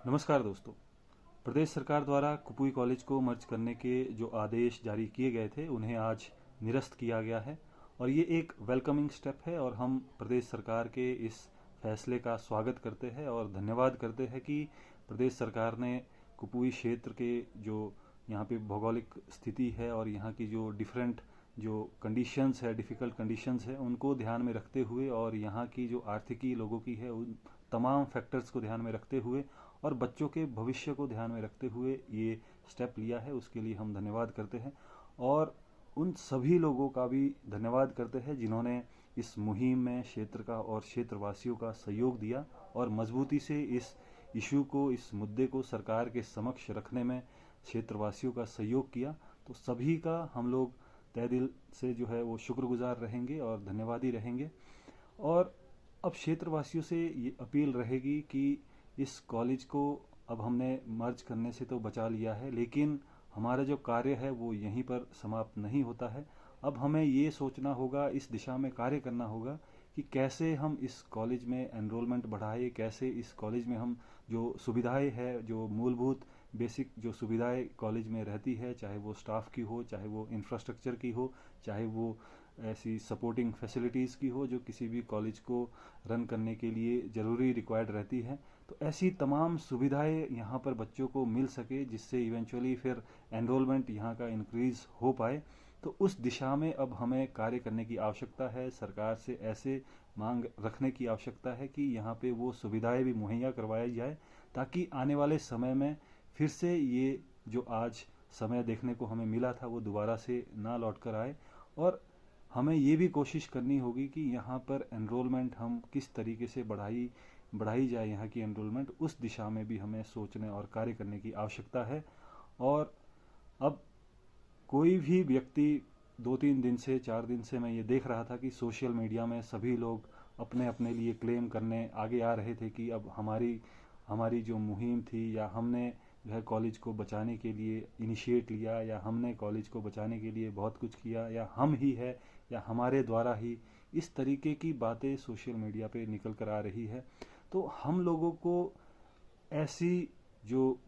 नमस्कार दोस्तों। प्रदेश सरकार द्वारा कुपुई कॉलेज को मर्ज करने के जो आदेश जारी किए गए थे उन्हें आज निरस्त किया गया है और ये एक वेलकमिंग स्टेप है और हम प्रदेश सरकार के इस फैसले का स्वागत करते हैं और धन्यवाद करते हैं कि प्रदेश सरकार ने कुपुई क्षेत्र के जो यहाँ पे भौगोलिक स्थिति है और यहाँ की जो डिफरेंट जो कंडीशंस है, डिफ़िकल्ट कंडीशंस है, उनको ध्यान में रखते हुए और यहाँ की जो आर्थिकी लोगों की है उन तमाम फैक्टर्स को ध्यान में रखते हुए और बच्चों के भविष्य को ध्यान में रखते हुए ये स्टेप लिया है। उसके लिए हम धन्यवाद करते हैं और उन सभी लोगों का भी धन्यवाद करते हैं जिन्होंने इस मुहिम में क्षेत्र का और क्षेत्रवासियों का सहयोग दिया और मजबूती से इस इशू को, इस मुद्दे को सरकार के समक्ष रखने में क्षेत्रवासियों का सहयोग किया। तो सभी का हम लोग तहे दिल से जो है वो शुक्रगुजार रहेंगे और धन्यवादी रहेंगे। और अब क्षेत्रवासियों से ये अपील रहेगी कि इस कॉलेज को अब हमने मर्ज करने से तो बचा लिया है, लेकिन हमारा जो कार्य है वो यहीं पर समाप्त नहीं होता है। अब हमें ये सोचना होगा, इस दिशा में कार्य करना होगा कि कैसे हम इस कॉलेज में एनरोलमेंट बढ़ाए, कैसे इस कॉलेज में हम जो सुविधाएं है, जो मूलभूत बेसिक जो सुविधाएं कॉलेज में रहती है, चाहे वो स्टाफ की हो, चाहे वो इंफ्रास्ट्रक्चर की हो, चाहे वो ऐसी सपोर्टिंग फैसिलिटीज़ की हो जो किसी भी कॉलेज को रन करने के लिए ज़रूरी रिक्वायर्ड रहती है, तो ऐसी तमाम सुविधाएं यहाँ पर बच्चों को मिल सके जिससे इवेंचुअली फिर एनरोलमेंट यहाँ का इंक्रीज हो पाए। तो उस दिशा में अब हमें कार्य करने की आवश्यकता है। सरकार से ऐसे मांग रखने की आवश्यकता है कि यहाँ पे वो सुविधाएं भी मुहैया करवाई जाए ताकि आने वाले समय में फिर से ये जो आज समय देखने को हमें मिला था वो दोबारा से ना लौट कर आए। और हमें ये भी कोशिश करनी होगी कि यहाँ पर एनरोलमेंट हम किस तरीके से बढ़ाई जाए, यहाँ की एनरोलमेंट, उस दिशा में भी हमें सोचने और कार्य करने की आवश्यकता है। और अब कोई भी व्यक्ति 2-3 दिन से 4 दिन से मैं ये देख रहा था कि सोशल मीडिया में सभी लोग अपने अपने लिए क्लेम करने आगे आ रहे थे कि अब हमारी हमारी जो मुहिम थी या हमने जो है कॉलेज को बचाने के लिए इनिशिएट लिया या हमने कॉलेज को बचाने के लिए बहुत कुछ किया या हम ही है या हमारे द्वारा ही, इस तरीके की बातें सोशल मीडिया पे निकल कर आ रही है। तो हम लोगों को ऐसी जो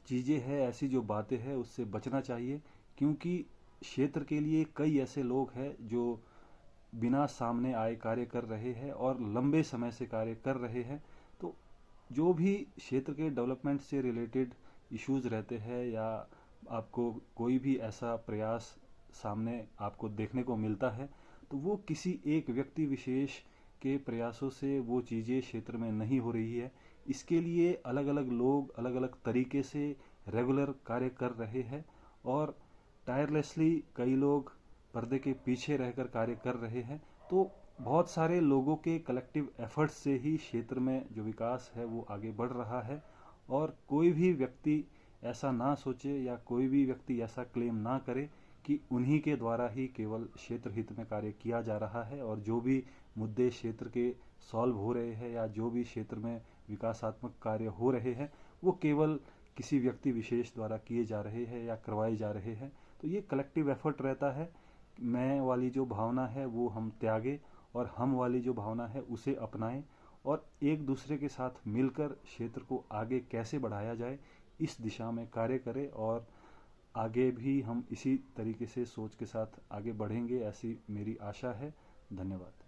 चीज़ें हैं, ऐसी जो बातें हैं उससे बचना चाहिए, क्योंकि क्षेत्र के लिए कई ऐसे लोग हैं जो बिना सामने आए कार्य कर रहे हैं और लंबे समय से कार्य कर रहे हैं। तो जो भी क्षेत्र के डेवलपमेंट से रिलेटेड इश्यूज रहते हैं या आपको कोई भी ऐसा प्रयास सामने आपको देखने को मिलता है तो वो किसी एक व्यक्ति विशेष के प्रयासों से वो चीज़ें क्षेत्र में नहीं हो रही है। इसके लिए अलग अलग लोग अलग अलग तरीके से रेगुलर कार्य कर रहे हैं और टायरलेसली कई लोग पर्दे के पीछे रहकर कार्य कर रहे हैं। तो बहुत सारे लोगों के कलेक्टिव एफर्ट्स से ही क्षेत्र में जो विकास है वो आगे बढ़ रहा है। और कोई भी व्यक्ति ऐसा ना सोचे या कोई भी व्यक्ति ऐसा क्लेम ना करे कि उन्हीं के द्वारा ही केवल क्षेत्र हित में कार्य किया जा रहा है और जो भी मुद्दे क्षेत्र के सॉल्व हो रहे हैं या जो भी क्षेत्र में विकासात्मक कार्य हो रहे हैं वो केवल किसी व्यक्ति विशेष द्वारा किए जा रहे हैं या करवाए जा रहे हैं। तो ये कलेक्टिव एफर्ट रहता है। मैं वाली जो भावना है वो हम त्यागें और हम वाली जो भावना है उसे अपनाएं और एक दूसरे के साथ मिलकर क्षेत्र को आगे कैसे बढ़ाया जाए इस दिशा में कार्य करें। और आगे भी हम इसी तरीके से सोच के साथ आगे बढ़ेंगे, ऐसी मेरी आशा है। धन्यवाद।